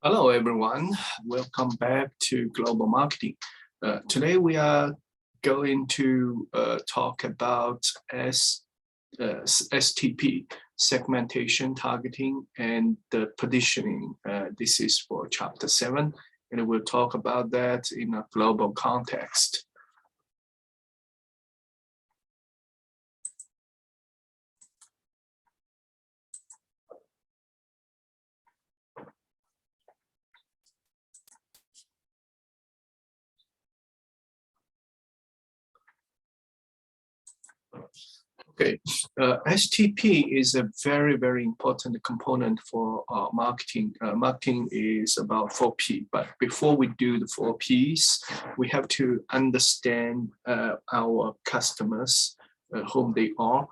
Hello, everyone. Welcome back to Global Marketing. Today, we are going to talk about STP, segmentation, targeting, and positioning. This is for Chapter 7, and we'll talk about that in a global context. Okay, STP is a very, very important component for marketing. Marketing is about 4P, but before we do the 4Ps, we have to understand our customers, whom they are,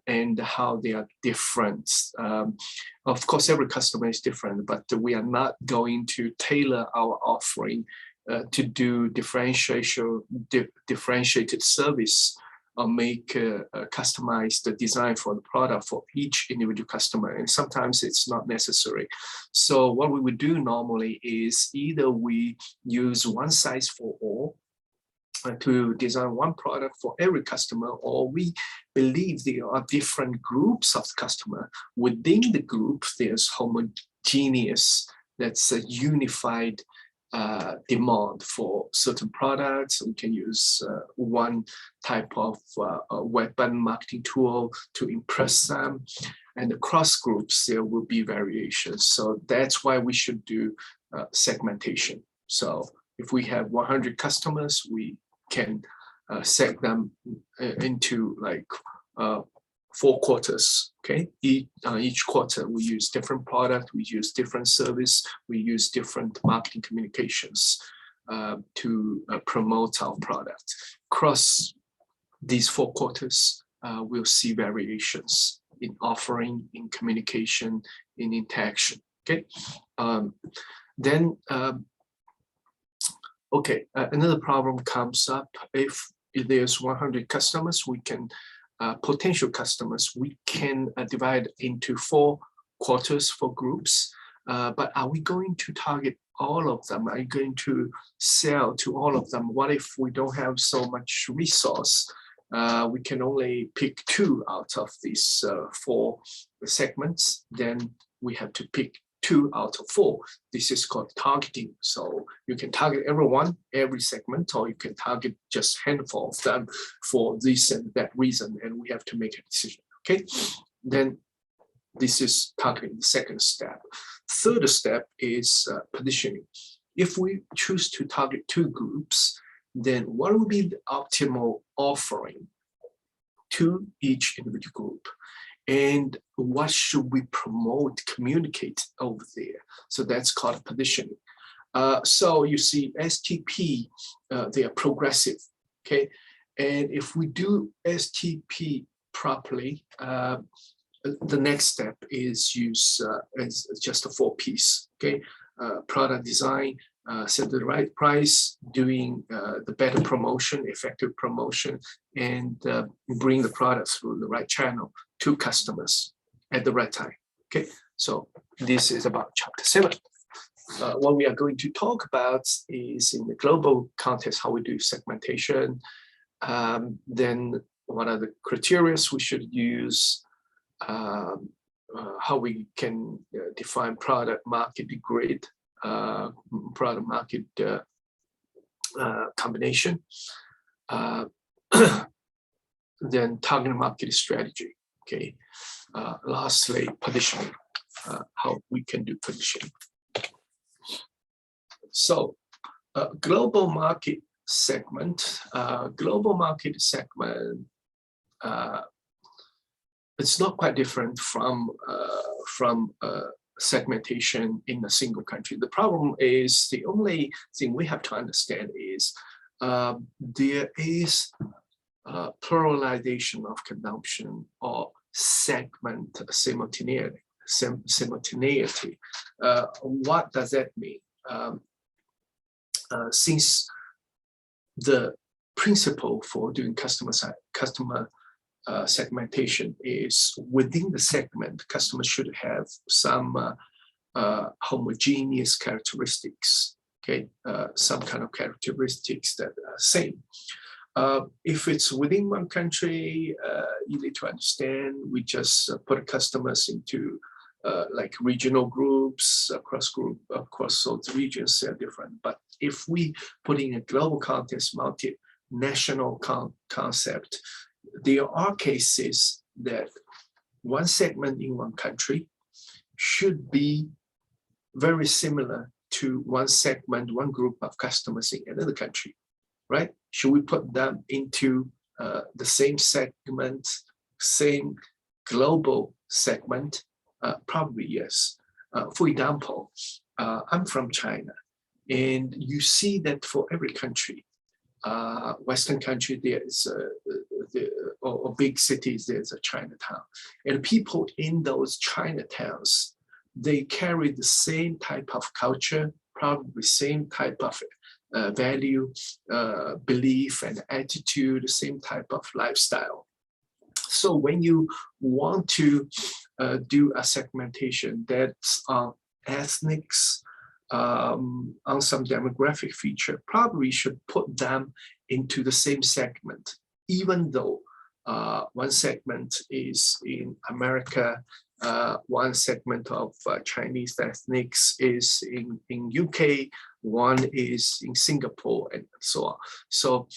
and how they are different. Of course, every customer is different, but we are not going to tailor our offering to do differentiated service or make a customized design for the product for each individual customer. And sometimes it's not necessary. So what we would do normally is either we use one size for all to design one product for every customer, or we believe there are different groups of customer. Within the group, there's homogeneous, that's a unified demand for certain products. We can use one type of weapon marketing tool to impress them, and across groups there will be variations. So that's why we should do segmentation. So if we have 100 customers, we can set them into like 4 quarters. Okay, each quarter we use different product, we use different service, we use different marketing communications to promote our product. Across these 4 quarters, we'll see variations in offering, in communication, in interaction. Okay, another problem comes up. If there's 100 customers, we can potential customers, we can divide into 4 quarters for groups, but are we going to target all of them? Are you going to sell to all of them? What if we don't have so much resource? We can only pick 2 out of these 4 segments. Then we have to pick 2 out of 4. This is called targeting. So you can target everyone, every segment, or you can target just a handful of them for this and that reason, and we have to make a decision. Okay, then this is targeting, the second step. Third step is positioning. If we choose to target 2 groups, then what would be the optimal offering to each individual group? And what should we promote, communicate over there? So that's called positioning. So you see STP, they are progressive, okay? And if we do STP properly, the next step is use as just a 4Ps, okay? Product design, set the right price, doing the better promotion, effective promotion, and bring the product through the right channel to customers at the right time. Okay, so this is about Chapter 7. What we are going to talk about is in the global context, how we do segmentation, then what are the criteria we should use, how we can define product market grid, product market combination, then target market strategy. Okay, lastly, positioning, how we can do positioning. So global market segment, it's not quite different from segmentation in a single country. The problem is, the only thing we have to understand is there is pluralization of consumption or segment simultaneity. What does that mean? Since the principle for doing customer segmentation is within the segment, customers should have some homogeneous characteristics, okay, some kind of characteristics that are same. If it's within one country, you need to understand, we just put customers into like regional groups, across those regions, they're different. But if we put in a global context, multinational concept, there are cases that one segment in one country should be very similar to one segment, one group of customers in another country, right? Should we put them into the same segment, same global segment? Probably yes. For example, I'm from China, and you see that for every country, Western country, there is or big cities, there's a Chinatown. And people in those Chinatowns, they carry the same type of culture, probably same type of value, belief, and attitude, same type of lifestyle. So when you want to do a segmentation that's on ethnics, on some demographic feature, probably should put them into the same segment, even though one segment is in America, one segment of Chinese ethnics is in UK, one is in Singapore, and so on. So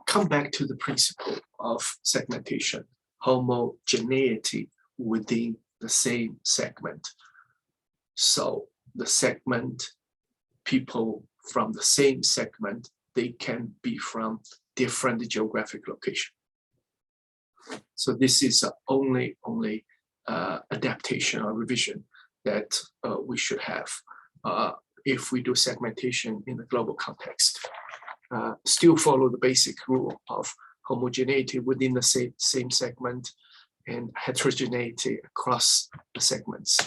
come back to the principle of segmentation, homogeneity within the same segment. So the segment, people from the same segment, they can be from different geographic location. So this is only adaptation or revision that we should have if we do segmentation in the global context. Still follow the basic rule of homogeneity within the same segment and heterogeneity across the segments.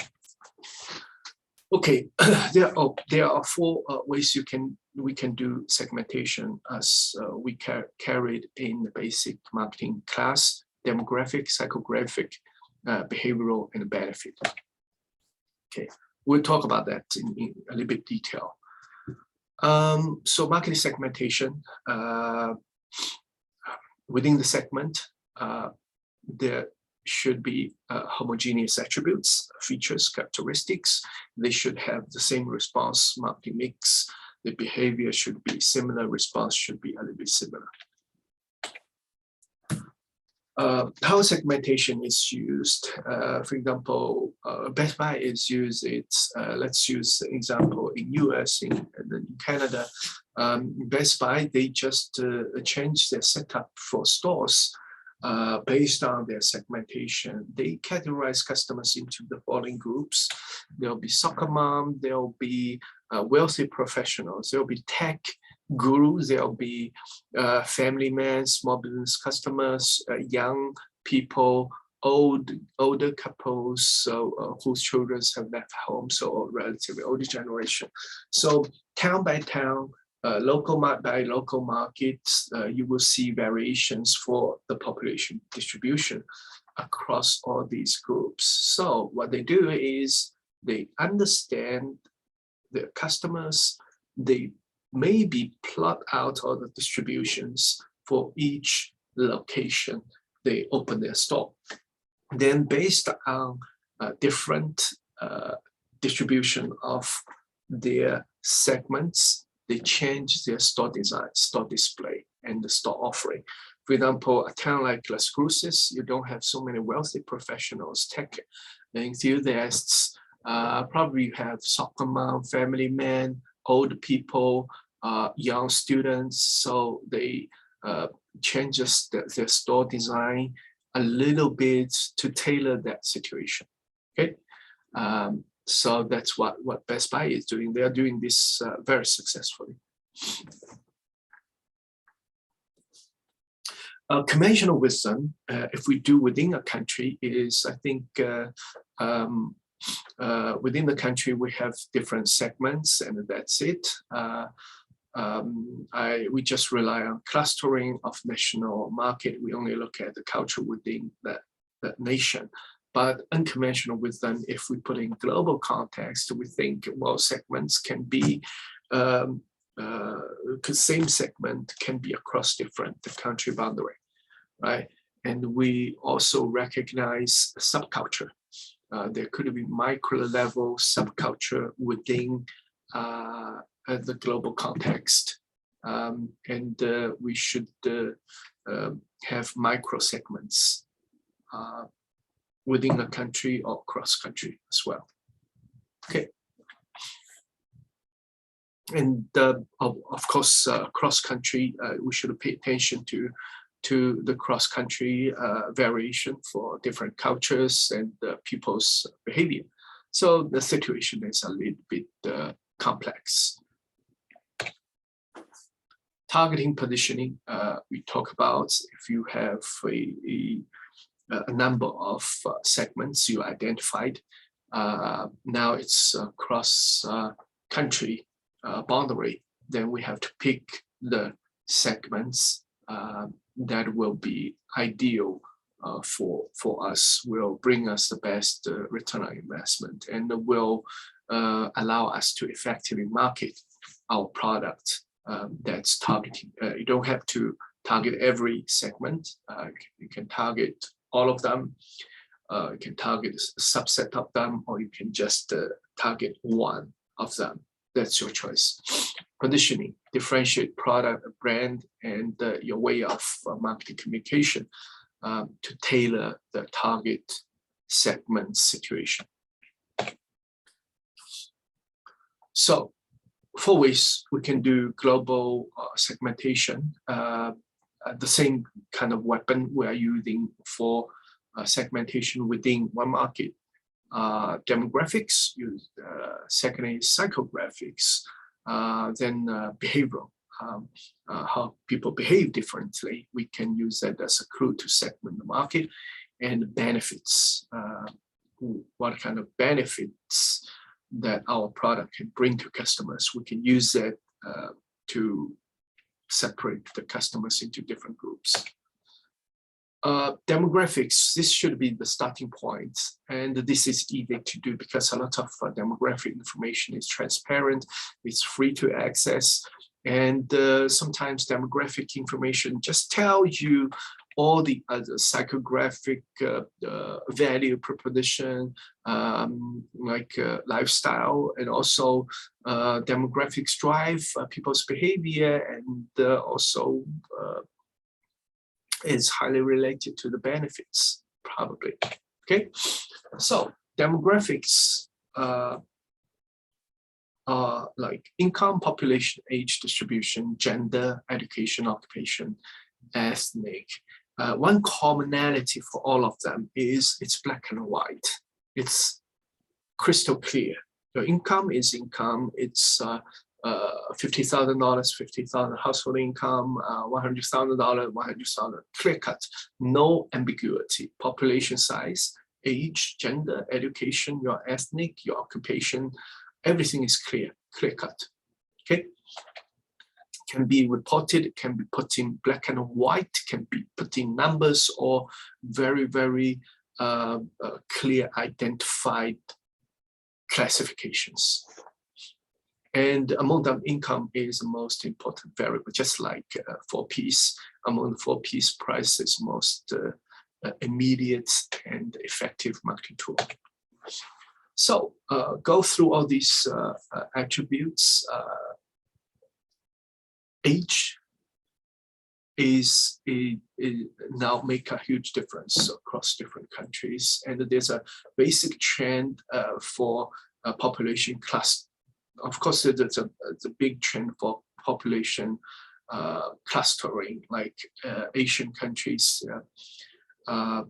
Okay, there are four ways we can do segmentation as we carried in the basic marketing class: demographic, psychographic, behavioral, and benefit. Okay, we'll talk about that in a little bit detail. So marketing segmentation, within the segment, there should be homogeneous attributes, features, characteristics. They should have the same response marketing mix. The behavior should be similar, response should be a little bit similar. How segmentation is used. For example, Best Buy is used, let's use the example in US, in Canada. Best Buy, they just changed their setup for stores based on their segmentation. They categorize customers into the following groups. There'll be soccer mom, there'll be wealthy professionals, there'll be tech gurus, there'll be family men, small business customers, young people, older couples whose children have left home, so relatively older generation. So town by town, local by local markets, you will see variations for the population distribution across all these groups. So what they do is they understand their customers, they maybe plot out all the distributions for each location they open their store. Then based on different distribution of their segments, they change their store design, store display, and the store offering. For example, a town like Las Cruces, you don't have so many wealthy professionals, tech enthusiasts. Probably you have soccer mom, family men, old people, young students. So they changes their store design a little bit to tailor that situation. Okay. So that's what Best Buy is doing. They are doing this very successfully. Conventional wisdom, if we do within a country, is I think within the country we have different segments, and that's it. We just rely on clustering of national market. We only look at the culture within that nation. But unconventional with them, if we put in global context, we think, well, segments can be, same segment can be across different country boundary, right? And we also recognize subculture. There could be micro level subculture within the global context. And we should have micro segments within a country or cross country as well. Okay. And of course, cross country, we should pay attention to the cross country variation for different cultures and people's behavior. So the situation is a little bit complex. Targeting positioning, we talk about if you have a number of segments you identified. Now it's cross country boundary, then we have to pick the segments that will be ideal for us, will bring us the best return on investment, and will allow us to effectively market our product that's targeting. You don't have to target every segment. You can target all of them. You can target a subset of them, or you can just target one of them. That's your choice. Positioning, differentiate product, brand, and your way of marketing communication to tailor the target segment situation. So 4 ways we can do global segmentation. The same kind of weapon we are using for segmentation within one market. Demographics, second is psychographics, then behavioral, how people behave differently. We can use that as a clue to segment the market. And benefits, what kind of benefits that our product can bring to customers. We can use that to separate the customers into different groups. Demographics, this should be the starting point, and this is easy to do because a lot of demographic information is transparent, it's free to access, and sometimes demographic information just tells you all the other psychographic value proposition, like lifestyle, and also demographics drive people's behavior, and also is highly related to the benefits, probably. Okay, so demographics are like income, population, age distribution, gender, education, occupation, ethnic. One commonality for all of them is it's black and white. It's crystal clear. Your income is income. It's $50,000, $50,000 household income, $100,000, $100,000, clear cut, no ambiguity. Population size, age, gender, education, your ethnic, your occupation, everything is clear cut. Okay, can be reported, can be put in black and white, can be put in numbers, or very, very clear identified classifications. And among them, income is the most important variable, just like 4Ps. Among the 4Ps, price is most immediate and effective marketing tool. So go through all these attributes. Age is now make a huge difference across different countries, and there's a basic trend for population class. Of course, there's a big trend for population clustering, like Asian countries. There are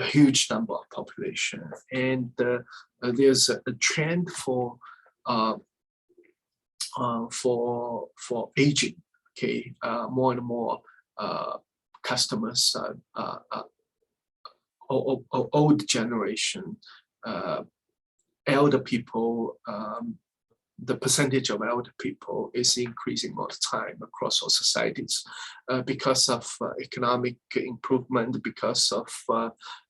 huge number of population, and there's a trend for aging. Okay, more and more customers, old generation, elder people the percentage of elder people is increasing all the time across all societies because of economic improvement, because of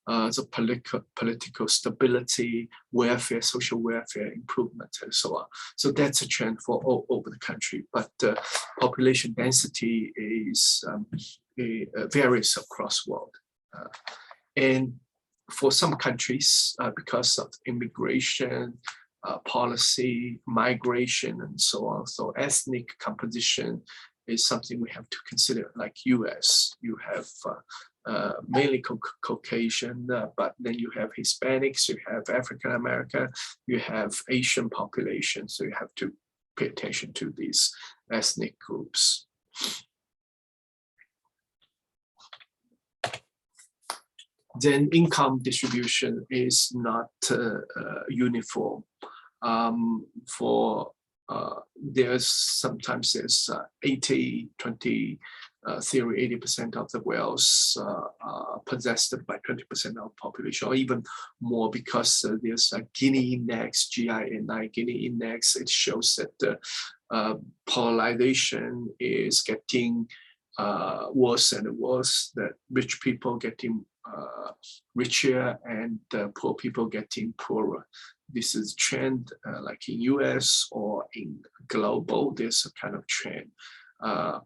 the political stability, welfare, social welfare improvement, and so on. So that's a trend for all over the country. But population density is varies across the world. And for some countries, because of immigration, policy, migration, and so on. So ethnic composition is something we have to consider. Like US, you have mainly Caucasian, but then you have Hispanics, you have African American, you have Asian population. So you have to pay attention to these ethnic groups. Then income distribution is not uniform. There's sometimes 80-20 theory, 80% of the wealth possessed by 20% of the population, or even more, because there's a Gini index, GINI Gini index. It shows that the polarization is getting worse and worse, that rich people getting richer and poor people getting poorer. This is a trend like in US or in global. There's a kind of trend,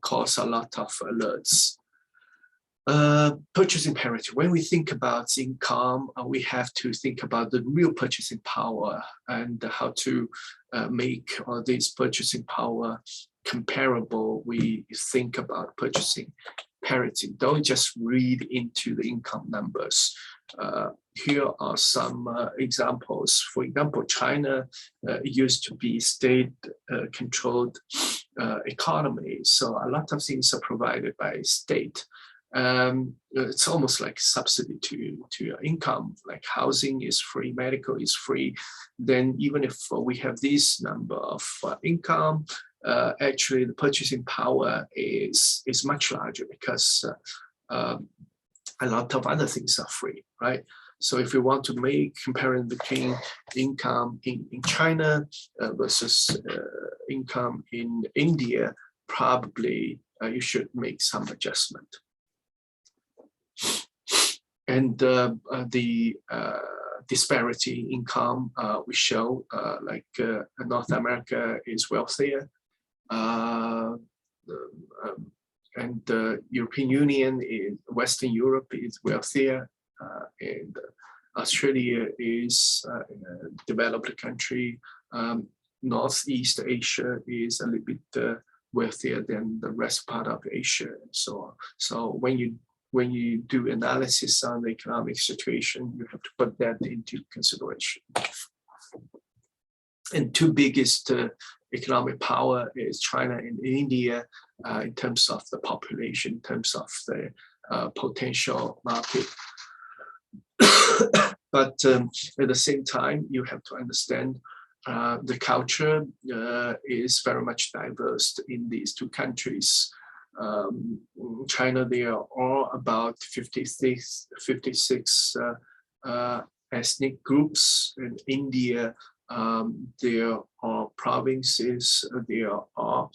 cause a lot of alerts. Purchasing parity. When we think about income, we have to think about the real purchasing power and how to make this purchasing power comparable. We think about purchasing parity. Don't just read into the income numbers. Here are some examples. For example, China used to be state-controlled economy, so a lot of things are provided by state. It's almost like subsidy to your income, like housing is free, medical is free. Then even if we have this number of income, actually the purchasing power is much larger, because a lot of other things are free, right? So if you want to make comparing between income in China versus income in India, probably you should make some adjustment. And the disparity in income we show, like North America is wealthier, and the European Union, in Western Europe, is wealthier, and Australia is a developed country. Northeast Asia is a little bit wealthier than the rest part of Asia, and so on. So when you do analysis on the economic situation, you have to put that into consideration. And two biggest economic power is China and India in terms of the population, in terms of the potential market. But at the same time, you have to understand the culture is very much diverse in these two countries. China, there are all about 56 ethnic groups. In India, there are provinces, there are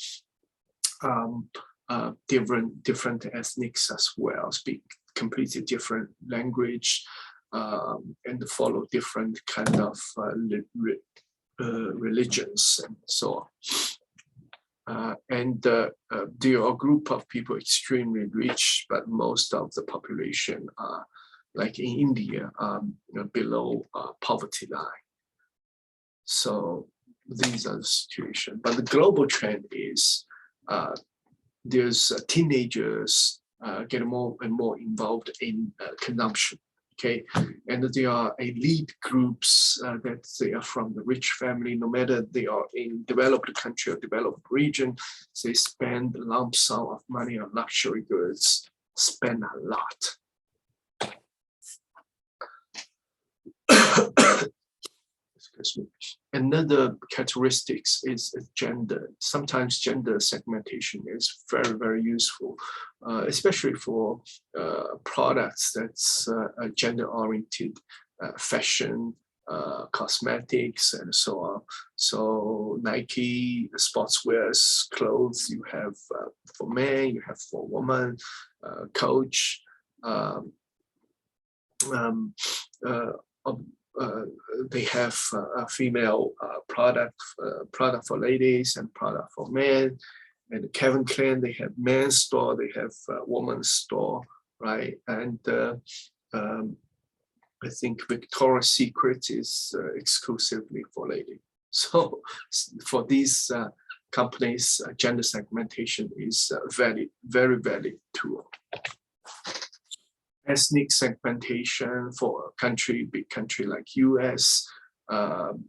different ethnics as well, speak completely different language, and follow different kind of religions and so on. And there are a group of people extremely rich, but most of the population are, like in India, below poverty line. So these are the situation. But the global trend is there's teenagers get more and more involved in consumption. Okay, and there are elite groups that they are from the rich family, no matter they are in developed country or developed region, they spend a lump sum of money on luxury goods, spend a lot. Excuse me. Another characteristics is gender. Sometimes gender segmentation is very, very useful, especially for products that's gender-oriented, fashion, cosmetics and so on. So Nike sportswear's clothes, you have for men, you have for women, Coach, they have a female product for ladies and product for men. And Calvin Klein, they have men's store, they have women's store, right? And I think Victoria's Secret is exclusively for ladies. So for these companies, gender segmentation is a very, very valid tool. Ethnic segmentation for a country, big country like US,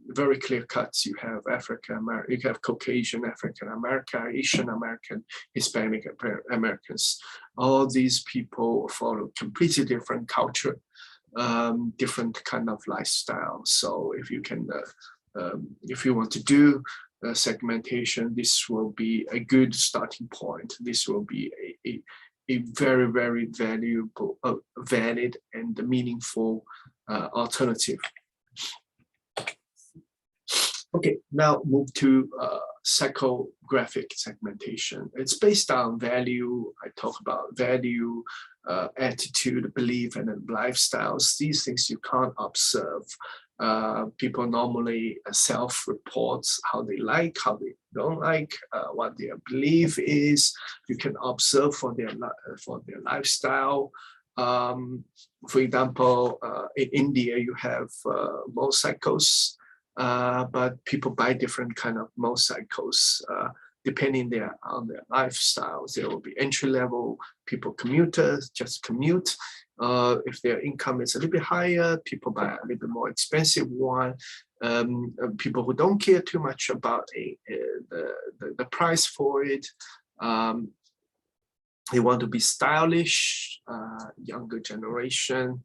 very clear cuts. You have African American, you have Caucasian African American, Asian American, Hispanic Americans. All these people follow completely different culture, different kind of lifestyle. So if you can, if you want to do segmentation, this will be a good starting point. This will be a very, very valuable, valid and meaningful alternative. Okay, now move to psychographic segmentation. It's based on value. I talk about value, attitude, belief, and then lifestyles. These things you can't observe. People normally self-report how they like, how they don't like, what their belief is. You can observe for their lifestyle. For example, in India, you have motorcycles. But people buy different kind of motorcycles depending on their lifestyles. There will be entry level people, commuters, just commute. If their income is a little bit higher, people buy a little bit more expensive one. People who don't care too much about the price for it. They want to be stylish, younger generation.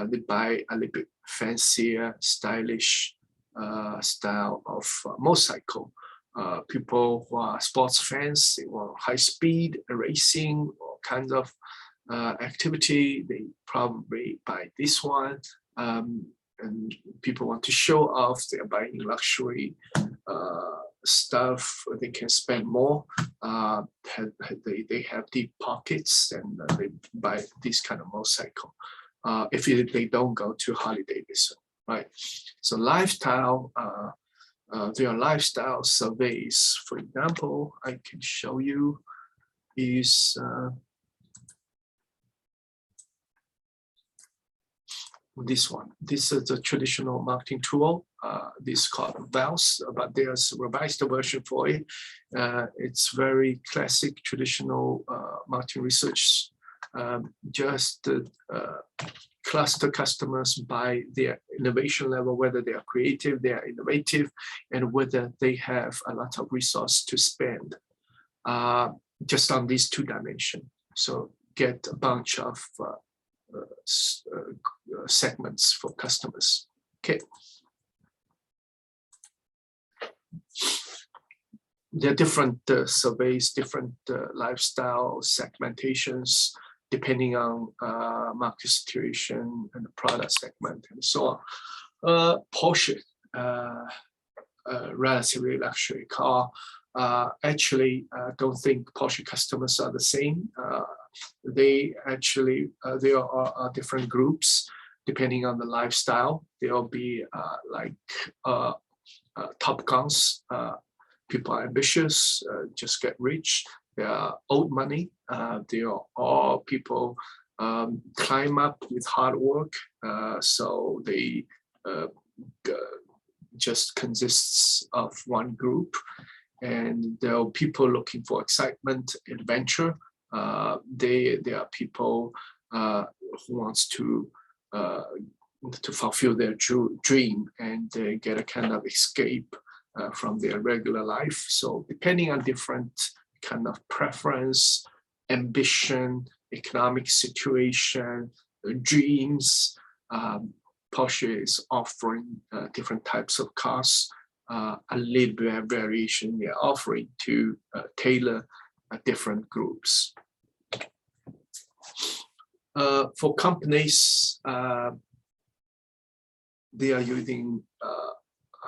They buy a little bit fancier, stylish style of motorcycle. People who are sports fans, they want high speed racing or kinds of activity, they probably buy this one. And people want to show off, they're buying luxury stuff. They can spend more. They have deep pockets and they buy this kind of motorcycle. If they don't go to Harley Davidson. Right, so lifestyle, there are lifestyle surveys. For example, I can show you is this one. This is a traditional marketing tool. This is called VALS, but there's a revised version for it. It's very classic traditional marketing research. Just cluster customers by their innovation level, whether they are creative, they are innovative, and whether they have a lot of resource to spend just on these two dimensions. So get a bunch of segments for customers. Okay. There are different surveys, different lifestyle segmentations, depending on market situation and the product segment and so on. Porsche, relatively luxury car. Actually, don't think Porsche customers are the same. They actually, there are different groups depending on the lifestyle. There will be like top guns, people are ambitious, just get rich. They are old money. They are all people climb up with hard work. So they just consists of one group. And there are people looking for excitement, adventure. There are people who wants to fulfill their dream and they get a kind of escape from their regular life. So depending on different kind of preference, ambition, economic situation, dreams, Porsche is offering different types of cars, a little bit of variation they're offering to tailor different groups. For companies, they are using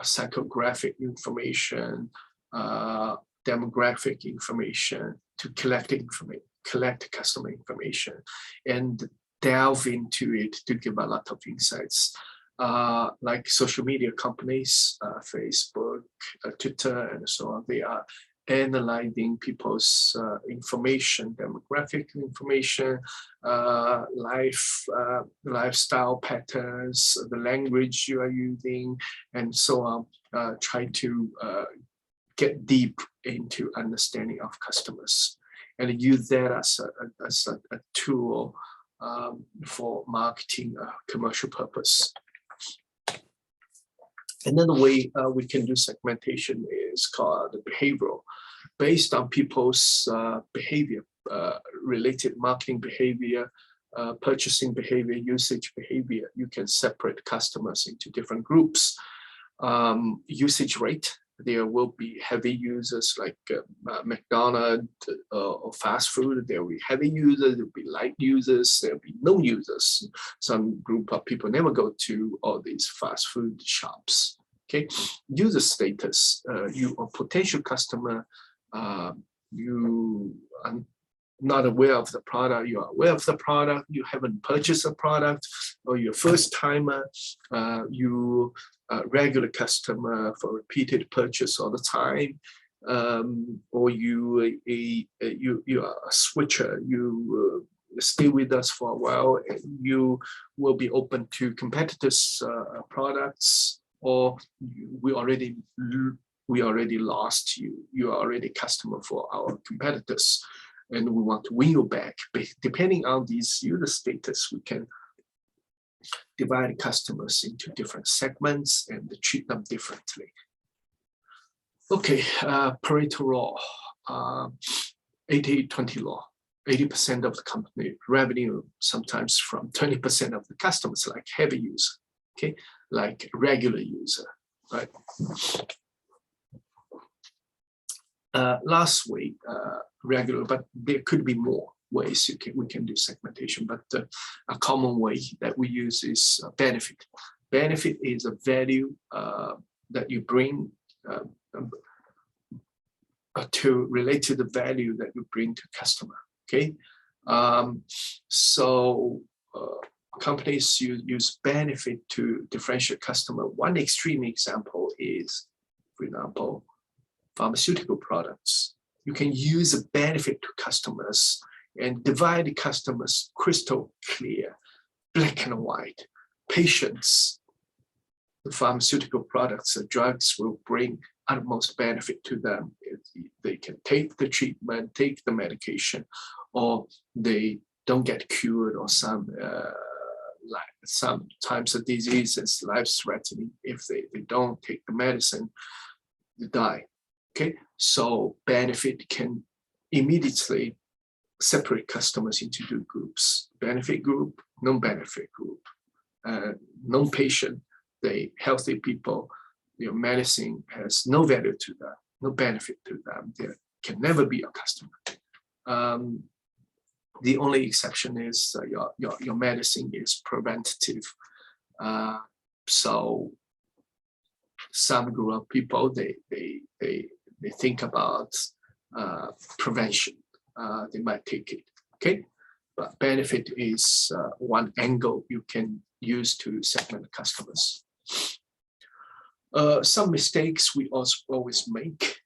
psychographic information, demographic information to collect customer information, and delve into it to give a lot of insights. Like social media companies, Facebook, Twitter, and so on, they are analyzing people's information, demographic information, lifestyle patterns, the language you are using, and so on. Try to get deep into understanding of customers and use that as a tool for marketing commercial purpose. Another way we can do segmentation is called behavioral. Based on people's behavior, related marketing behavior, purchasing behavior, usage behavior, you can separate customers into different groups. Usage rate, there will be heavy users like McDonald's or fast food. There will be heavy users, there will be light users, there will be no users. Some group of people never go to all these fast food shops. Okay, user status, you are potential customer, you are not aware of the product, you are aware of the product, you haven't purchased a product, or you're first timer, you regular customer for repeated purchase all the time, or you are a switcher, you stay with us for a while, and you will be open to competitors' products, or we already lost you. You are already a customer for our competitors, and we want to win you back. Depending on these user status, we can divide customers into different segments and treat them differently. Okay, Pareto law, 80-20 law. 80% of the company revenue, sometimes from 20% of the customers, like heavy user, okay, like regular user, right? Last way, regular, but there could be more ways we can do segmentation, but a common way that we use is benefit. Benefit is a value that you bring to relate to the value that you bring to customer, okay? Companies use benefit to differentiate customer. One extreme example is, for example, pharmaceutical products. You can use a benefit to customers and divide the customers crystal clear, black and white. Patients, the pharmaceutical products, the drugs will bring utmost benefit to them. They can take the treatment, take the medication, or they don't get cured, or sometimes the disease is life-threatening. If they don't take the medicine, they die. Okay, so benefit can immediately separate customers into two groups: benefit group, non-benefit group. Non-patient, the healthy people, medicine has no value to them, no benefit to them. They can never be a customer. The only exception is your medicine is preventative. So some group of people, they think about prevention. They might take it, okay? But benefit is one angle you can use to segment customers. Some mistakes we also always make.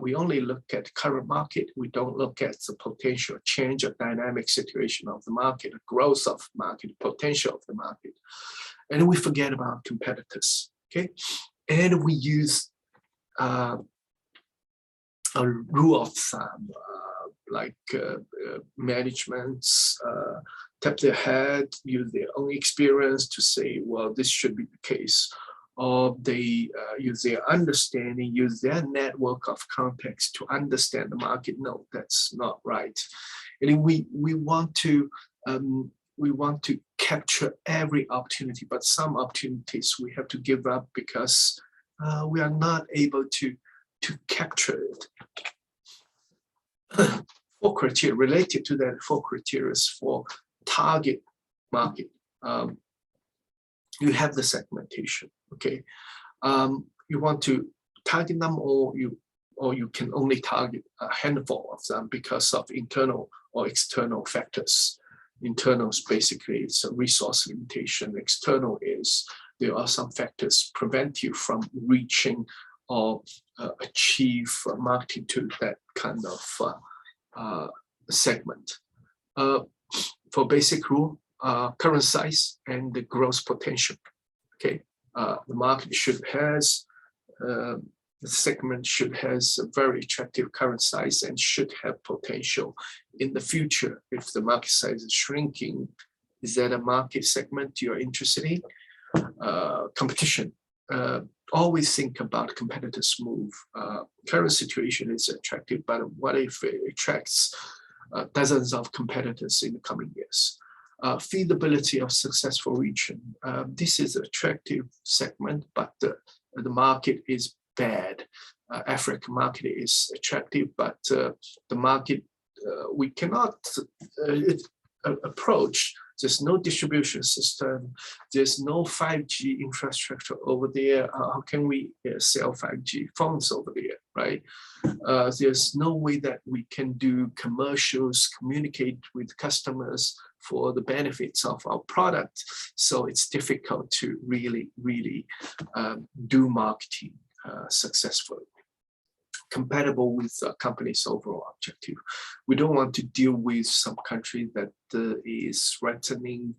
We only look at current market. We don't look at the potential change or dynamic situation of the market, growth of market, potential of the market. And we forget about competitors, okay? And we use a rule of thumb, like managements tap their head, use their own experience to say, well, this should be the case. Or they use their understanding, use their network of contacts to understand the market. No, that's not right. And we want to capture every opportunity, but some opportunities we have to give up because we are not able to capture it. 4 criteria related to that. 4 criteria for target market. you have the segmentation. Okay, you want to target them, or you can only target a handful of them because of internal or external factors. Internal is basically it's a resource limitation. External is there are some factors prevent you from reaching or achieve marketing to that kind of segment. For basic rule, current size and the growth potential. Okay, the market the segment should has a very attractive current size and should have potential in the future. If the market size is shrinking, is that a market segment you're interested in? Competition. Always think about competitors' move. Current situation is attractive, but what if it attracts dozens of competitors in the coming years? Feasibility of successful region. This is an attractive segment, but the market is bad. African market is attractive, but the market we cannot approach. There's no distribution system. There's no 5G infrastructure over there. How can we sell 5G phones over there, right? There's no way that we can do commercials, communicate with customers for the benefits of our product. So it's difficult to really do marketing successfully, compatible with the company's overall objective. We don't want to deal with some country that is threatening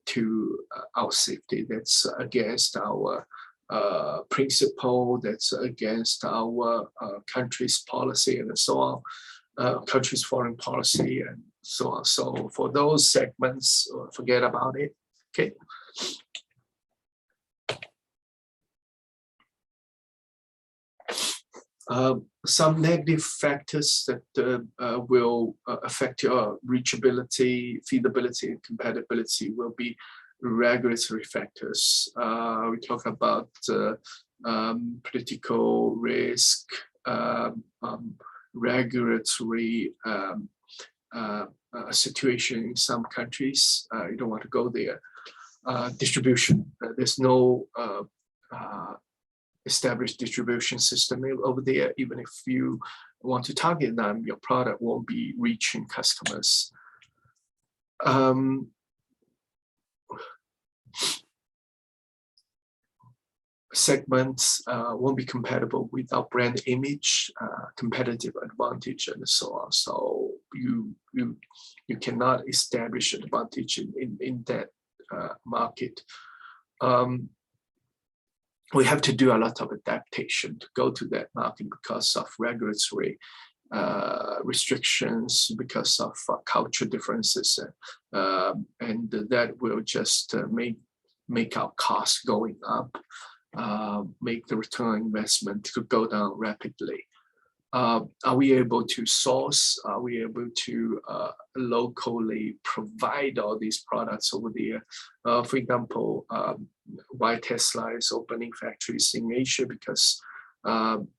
to our safety. That's against our principle. That's against our country's policy and so on, country's foreign policy and so on. So for those segments, forget about it. Okay. Some negative factors that will affect your reachability, feasibility, and compatibility will be regulatory factors. We talk about political risk, regulatory situation in some countries. You don't want to go there. Distribution. There's no established distribution system over there. Even if you want to target them, your product won't be reaching customers. Segments won't be compatible with our brand image, competitive advantage, and so on. So you cannot establish an advantage in that market. We have to do a lot of adaptation to go to that market because of regulatory restrictions, because of culture differences, and that will just make our costs going up, make the return on investment to go down rapidly. Are we able to source? Are we able to locally provide all these products over there? For example, why Tesla is opening factories in Asia, because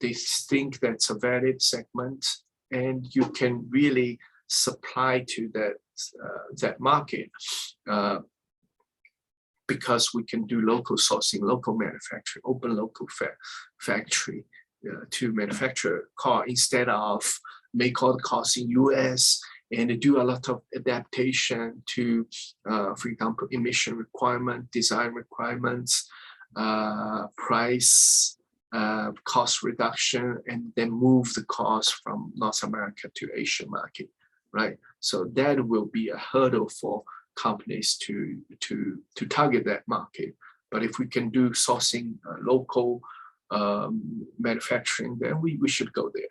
they think that's a valid segment, and you can really supply to that market because we can do local sourcing, local manufacturing, open local factory to manufacture a car instead of make all the cars in US and do a lot of adaptation to, for example, emission requirement, design requirements, price, cost reduction, and then move the cars from North America to Asian market, right? So that will be a hurdle for companies to target that market. But if we can do sourcing local manufacturing, then we should go there.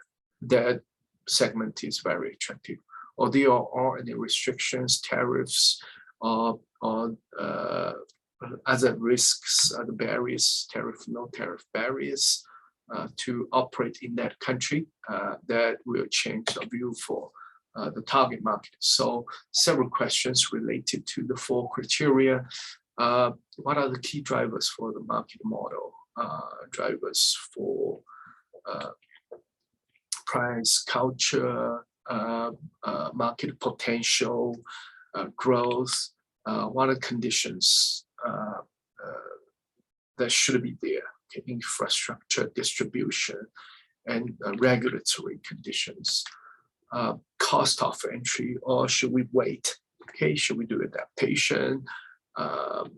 That segment is very attractive. Or there are any restrictions, tariffs, or other risks, other barriers, no tariff barriers to operate in that country, that will change the view for the target market. So several questions related to the 4 criteria. What are the key drivers for the market model? Drivers for price, culture, market potential, growth, what are conditions that should be there. Okay, infrastructure, distribution, and regulatory conditions. Cost of entry, or should we wait? Okay, should we do adaptation? Or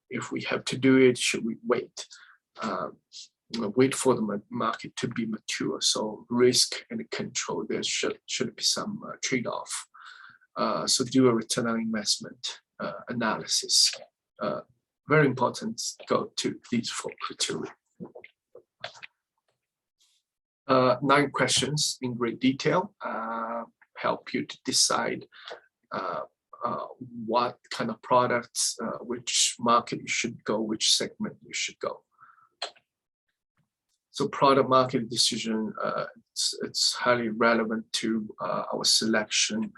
if we have to do it, should we wait? Wait for the market to be mature. So risk and control, there should be some trade-off. So do a return on investment analysis. Very important, go to these 4 criteria. 9 questions in great detail help you to decide what kind of products, which market you should go, which segment you should go. So product market decision, it's highly relevant to our selection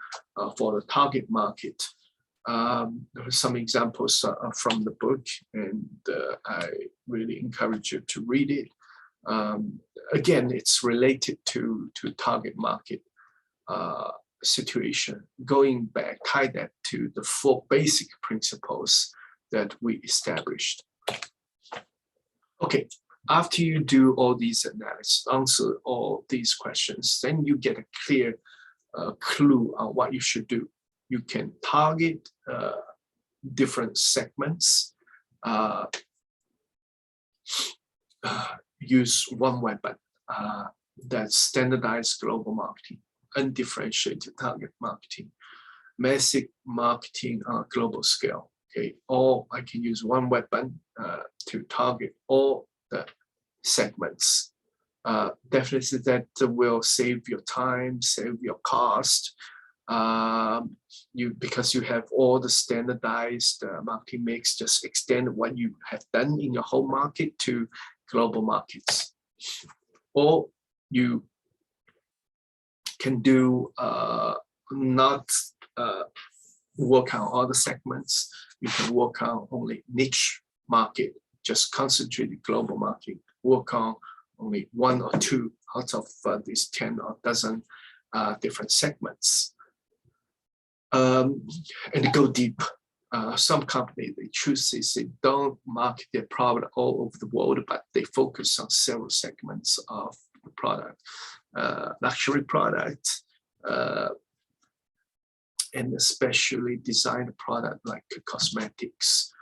for the target market. There are some examples from the book, and I really encourage you to read it. Again, it's related to target market situation. Going back, tie that to the 4 basic principles that we established. Okay, after you do all these analysis, answer all these questions, then you get a clear clue on what you should do. You can target different segments, use one weapon, that's standardized global marketing, undifferentiated target marketing, massive marketing on a global scale. Okay, or I can use one weapon to target all the segments. Definitely that will save your time, save your cost. Because you have all the standardized marketing mix, just extend what you have done in your home market to global markets. Or you can do not work on all the segments. You can work on only niche market, just concentrated global market. Work on only 1 or 2 out of these 10 or dozen different segments. And go deep. Some companies, they choose this, they don't market their product all over the world, but they focus on several segments of the product. Luxury product, and especially design product like cosmetics.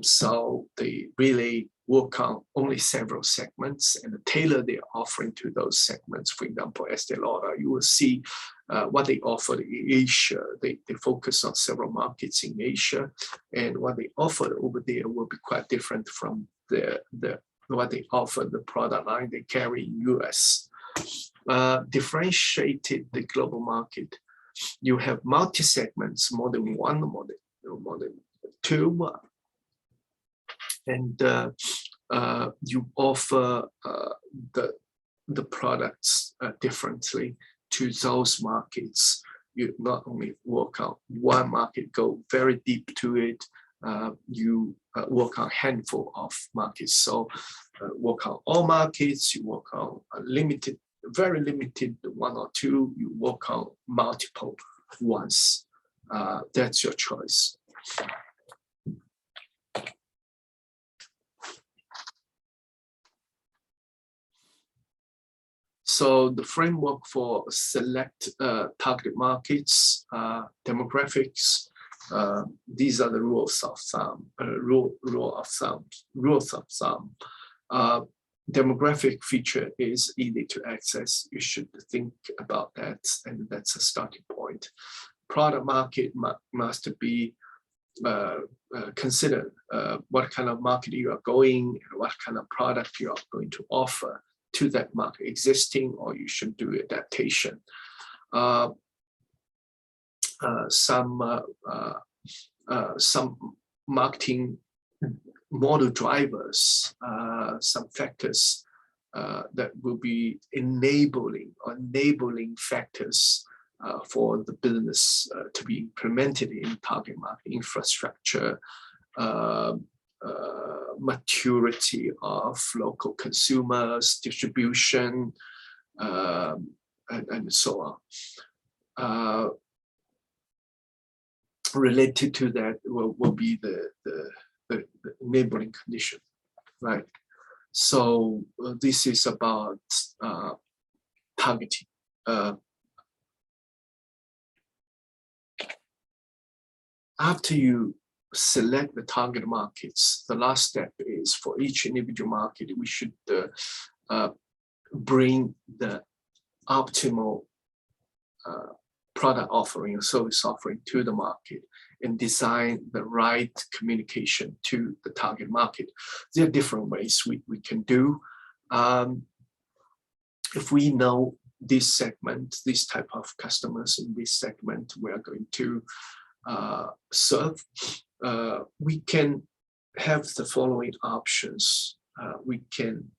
So they really work on only several segments and tailor their offering to those segments. For example, Estee Lauder, you will see what they offer in Asia. They focus on several markets in Asia, and what they offer over there will be quite different from what they offer, the product line they carry in US. Differentiated the global market. You have multi-segments, more than 1, more than 2. And you offer the products differently to those markets. You not only work on one market, go very deep to it. You work on a handful of markets. So work on all markets. You work on a limited, very limited 1 or 2. You work on multiple ones. That's your choice. So the framework for select target markets, demographics, these are the rules of thumb. Demographic feature is easy to access. You should think about that, and that's a starting point. Product market must be considered what kind of market you are going, and what kind of product you are going to offer to that market, existing, or you should do adaptation. Some marketing model drivers, some factors that will be enabling factors for the business to be implemented in target market: infrastructure, maturity of local consumers, distribution, and so on. Related to that will be the the neighboring condition, right? So this is about targeting. After you select the target markets, the last step is for each individual market, we should bring the optimal product offering or service offering to the market and design the right communication to the target market. There are different ways we can do. If we know this segment, this type of customers in this segment we are going to serve, we can have the following options. We can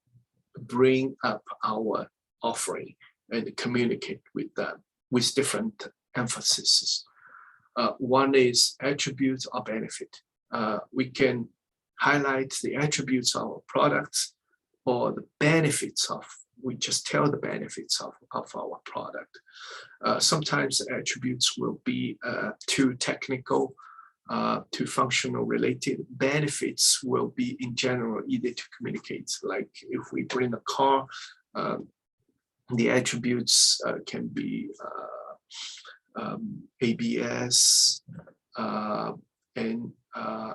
bring up our offering and communicate with them with different emphases. One is attributes or benefit. We can highlight the attributes of our products or the benefits of, we just tell the benefits of our product. Sometimes the attributes will be too technical, too functional related. Benefits will be in general easy to communicate. Like if we bring a car, the attributes can be ABS and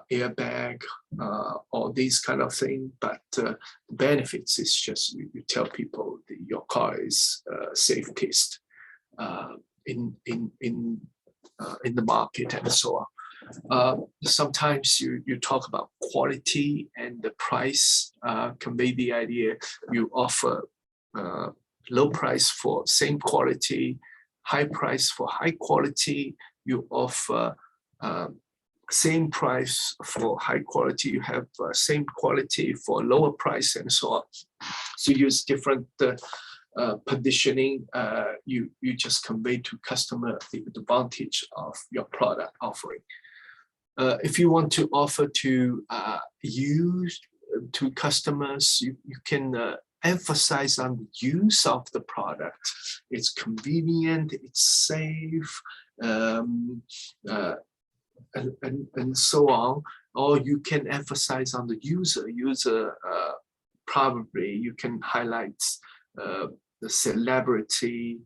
airbag, all these kind of thing. But benefits is just you tell people that your car is safest in the market and so on. Sometimes you talk about quality and the price, convey the idea you offer low price for same quality, high price for high quality. You offer same price for high quality, you have same quality for lower price and so on. So you use different positioning. You just convey to customer the advantage of your product offering. If you want to offer to use to customers, you can emphasize on the use of the product. It's convenient, it's safe, and so on. Or you can emphasize on the user. Probably you can highlight the celebrity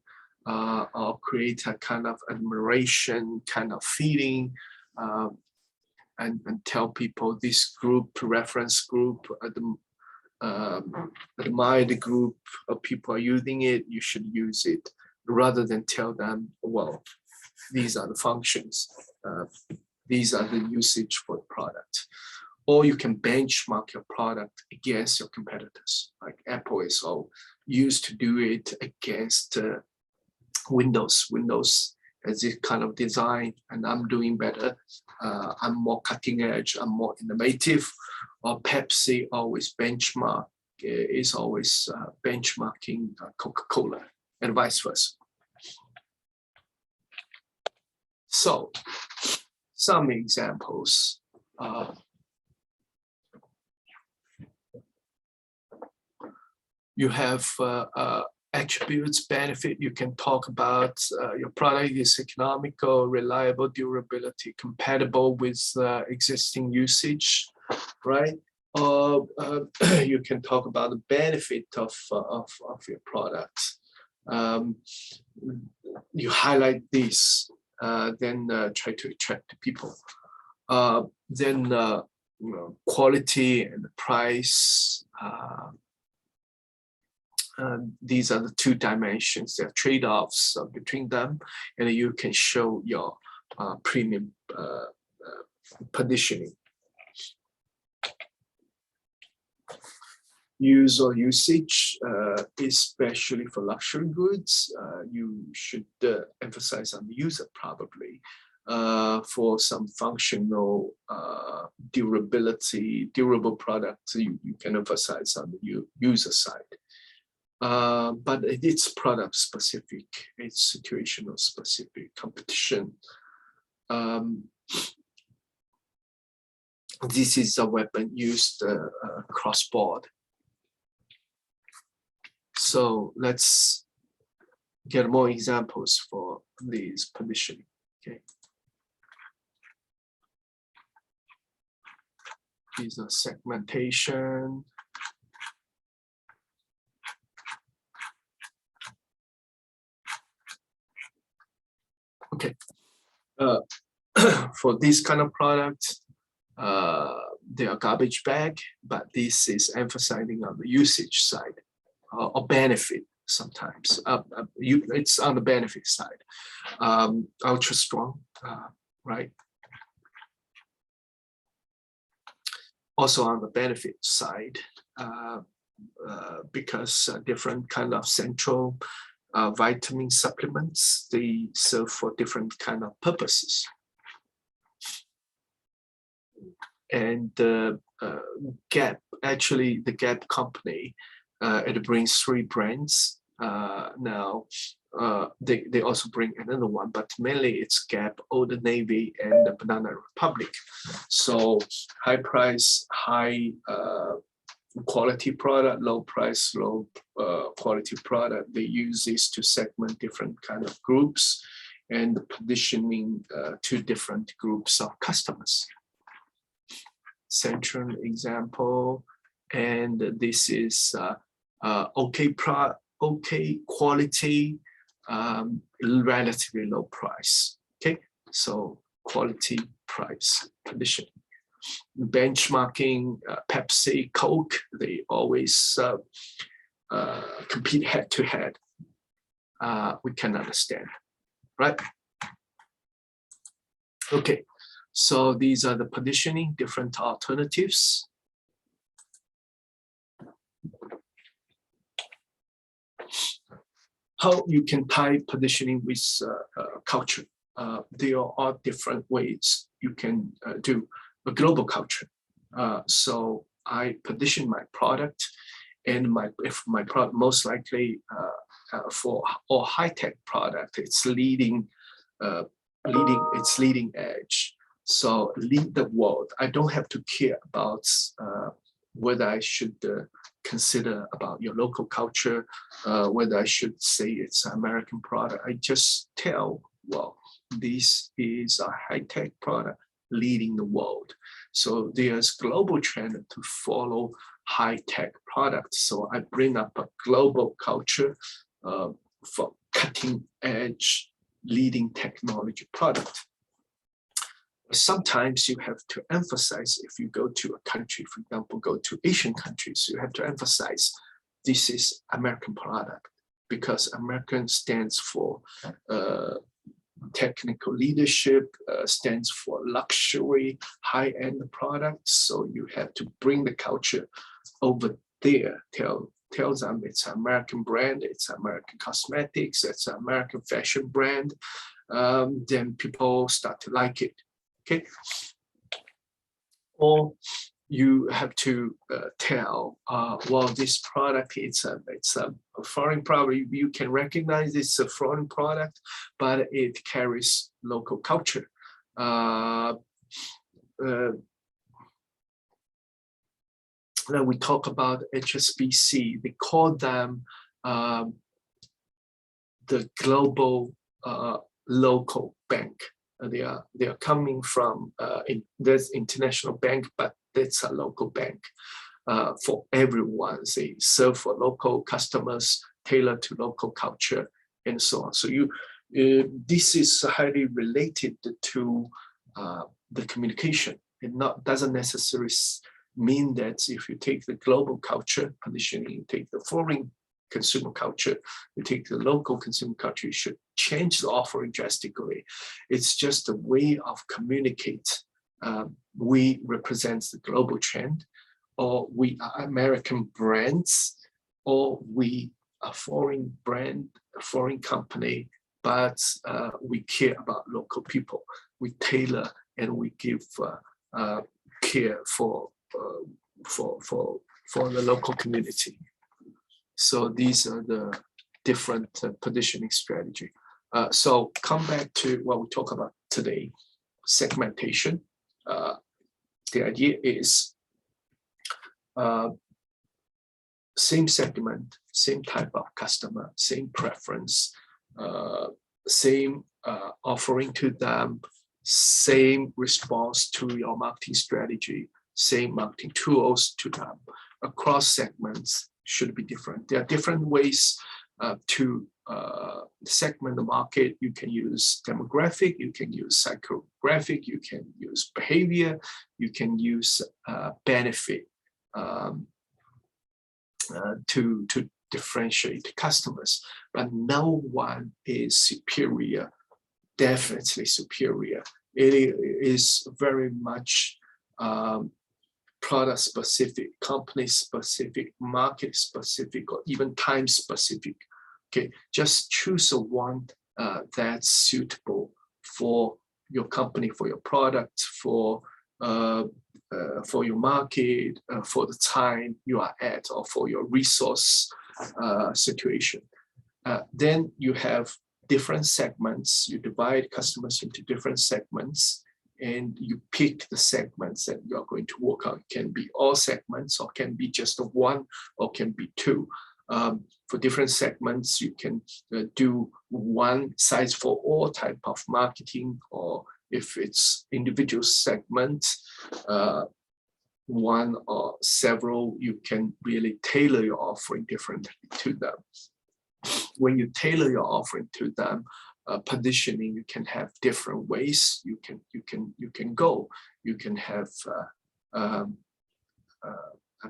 or create a kind of admiration kind of feeling, and tell people this group, reference group, admire the group of people are using it, you should use it, rather than tell them, well, these are the functions, these are the usage for the product. Or you can benchmark your product against your competitors. Like Apple is all used to do it against Windows. Windows has this kind of design, and I'm doing better. I'm more cutting edge, I'm more innovative. Or Pepsi always benchmark, is always benchmarking Coca-Cola, and vice versa. So, some examples. You have attributes, benefit. You can talk about your product is economical, reliable, durability, compatible with existing usage, right? Or you can talk about the benefit of your product. You highlight this, then try to attract people. Then you know, quality and the price. These are the two dimensions. There are trade-offs between them, and you can show your premium positioning. Use or usage, especially for luxury goods, you should emphasize on the user probably. For some functional durable products, you can emphasize on the user side. But it's product specific, it's situational specific competition. This is a weapon used cross-board. So let's get more examples for these positioning. Okay. These are segmentation. Okay. For this kind of product, they are garbage bag, but this is emphasizing on the usage side or benefit sometimes. It's on the benefit side. Ultra strong, right? Also on the benefit side, because different kind of central vitamin supplements, they serve for different kind of purposes. And Gap, actually the Gap company, it brings 3 brands. Now they also bring another one, but mainly it's Gap, Old Navy, and the Banana Republic. So high price, high quality product, low price, low quality product. They use this to segment different kind of groups and positioning to different groups of customers. Central example, and this is okay quality, relatively low price. Okay, so quality, price, positioning. Benchmarking, Pepsi, Coke, they always compete head to head. We can understand, right? Okay, so these are the positioning, different alternatives. How you can tie positioning with culture. There are different ways you can do a global culture. So I position my product, and if my product most likely for or high-tech product, it's leading edge. So lead the world. I don't have to care about whether I should consider about your local culture, whether I should say it's an American product. I just tell, well, this is a high-tech product leading the world. So there's global trend to follow high-tech products. So I bring up a global culture for cutting-edge, leading technology product. Sometimes you have to emphasize, if you go to a country, for example, go to Asian countries, you have to emphasize this is American product, because American stands for technical leadership, stands for luxury, high-end products. So you have to bring the culture over there, tell them it's an American brand, it's American cosmetics, it's an American fashion brand. Then people start to like it. Okay, or you have to tell, well, this product, it's a foreign product. You can recognize it's a foreign product, but it carries local culture. Now we talk about HSBC. They call them the global local bank. They are coming from there's international bank, but it's a local bank for everyone. They serve for local customers, tailored to local culture, and so on. So this is highly related to the communication. It doesn't necessarily mean that if you take the global culture positioning, you take the foreign consumer culture, you take the local consumer culture, you should change the offering drastically. It's just a way of communicate. We represent the global trend, or we are American brands, or we are foreign brand, a foreign company, but we care about local people. We tailor and we give care for the local community. So these are the different positioning strategy. So come back to what we talk about today, segmentation. The idea is same segment, same type of customer, same preference, same offering to them, same response to your marketing strategy, same marketing tools to them. Across segments should be different. There are different ways to segment the market. You can use demographic, you can use psychographic, you can use behavior, you can use benefit to differentiate customers. But no one is superior, definitely superior. It is very much product specific, company specific, market specific, or even time specific. Okay, just choose a one that's suitable for your company, for your product, for your market, for the time you are at, or for your resource situation. Then you have different segments. You divide customers into different segments, and you pick the segments that you are going to work on. It can be all segments, or can be just one, or can be two. For different segments, you can do one size for all type of marketing, or if it's individual segments, one or several, you can really tailor your offering differently to them. When you tailor your offering to them, positioning, you can have different ways you can go. You can have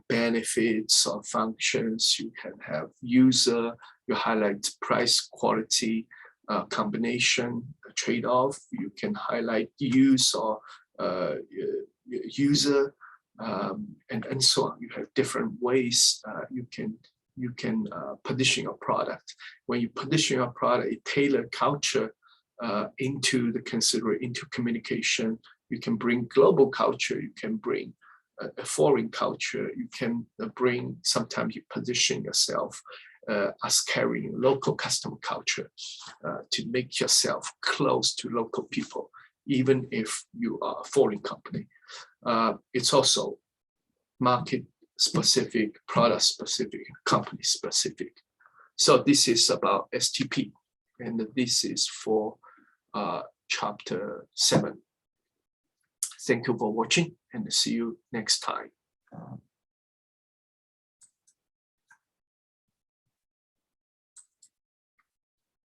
benefits or functions. You can have user. You highlight price, quality, combination, trade-off. You can highlight use or user, and so on. You have different ways you can position your product. When you position your product, you tailor culture into communication. You can bring global culture. You can bring a foreign culture. You can bring, sometimes you position yourself as carrying local customer culture to make yourself close to local people, even if you are a foreign company. It's also market specific, product specific, company specific. So this is about STP, and this is for Chapter 7. Thank you for watching, and see you next time.